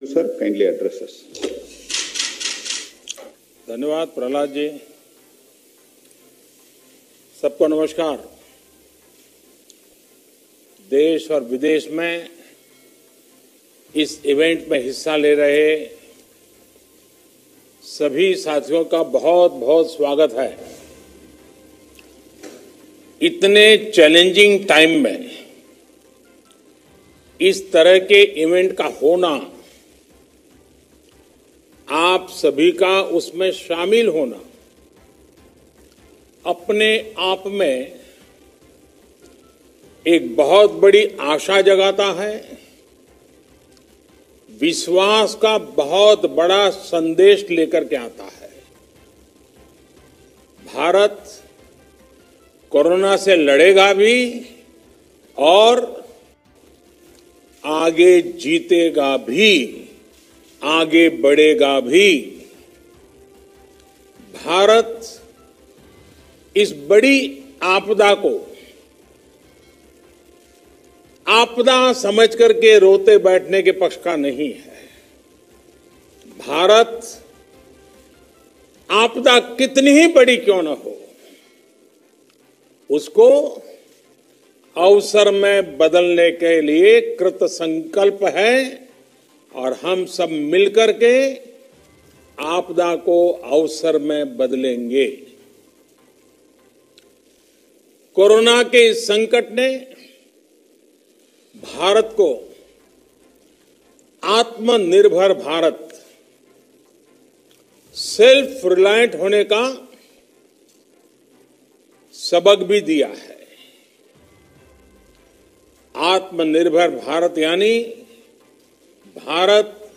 Sir, kindly address us. धन्यवाद प्रहलाद जी। सबको नमस्कार। देश और विदेश में इस इवेंट में हिस्सा ले रहे सभी साथियों का बहुत बहुत स्वागत है। इतने चैलेंजिंग टाइम में इस तरह के इवेंट का होना, आप सभी का उसमें शामिल होना अपने आप में एक बहुत बड़ी आशा जगाता है, विश्वास का बहुत बड़ा संदेश लेकर के आता है। भारत कोरोना से लड़ेगा भी और आगे जीतेगा भी, आगे बढ़ेगा भी। भारत इस बड़ी आपदा को आपदा समझ करके रोते बैठने के पक्ष का नहीं है। भारत आपदा कितनी ही बड़ी क्यों न हो, उसको अवसर में बदलने के लिए कृत संकल्प है और हम सब मिलकर के आपदा को अवसर में बदलेंगे। कोरोना के इस संकट ने भारत को आत्मनिर्भर भारत, सेल्फ रिलायंट होने का सबक भी दिया है। आत्मनिर्भर भारत यानी भारत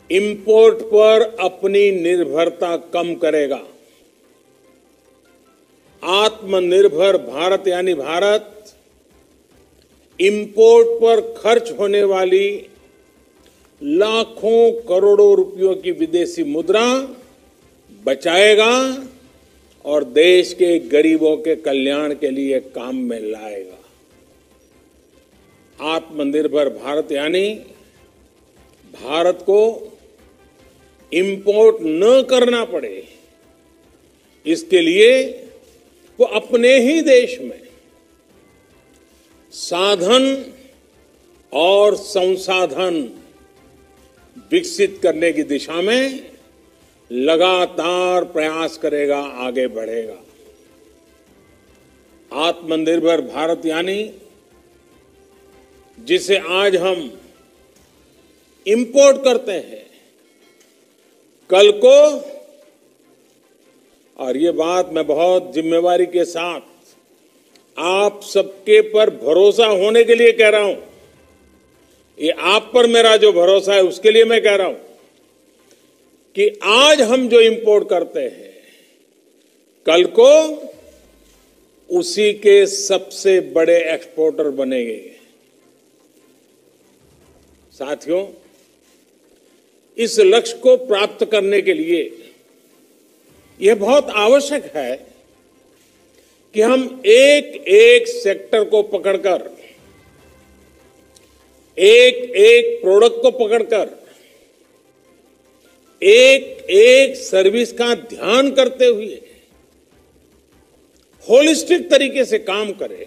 इंपोर्ट पर अपनी निर्भरता कम करेगा। आत्मनिर्भर भारत यानी भारत इंपोर्ट पर खर्च होने वाली लाखों करोड़ों रुपयों की विदेशी मुद्रा बचाएगा और देश के गरीबों के कल्याण के लिए काम में लाएगा। आत्मनिर्भर भारत यानी भारत को इंपोर्ट न करना पड़े, इसके लिए वो अपने ही देश में साधन और संसाधन विकसित करने की दिशा में लगातार प्रयास करेगा, आगे बढ़ेगा। आत्मनिर्भर भारत यानी जिसे आज हम इंपोर्ट करते हैं, कल को, और ये बात मैं बहुत जिम्मेवारी के साथ आप सबके पर भरोसा होने के लिए कह रहा हूं, ये आप पर मेरा जो भरोसा है उसके लिए मैं कह रहा हूं कि आज हम जो इंपोर्ट करते हैं, कल को उसी के सबसे बड़े एक्सपोर्टर बनेंगे। साथियों, इस लक्ष्य को प्राप्त करने के लिए यह बहुत आवश्यक है कि हम एक एक सेक्टर को पकड़कर, एक एक प्रोडक्ट को पकड़कर, एक एक सर्विस का ध्यान करते हुए होलिस्टिक तरीके से काम करें।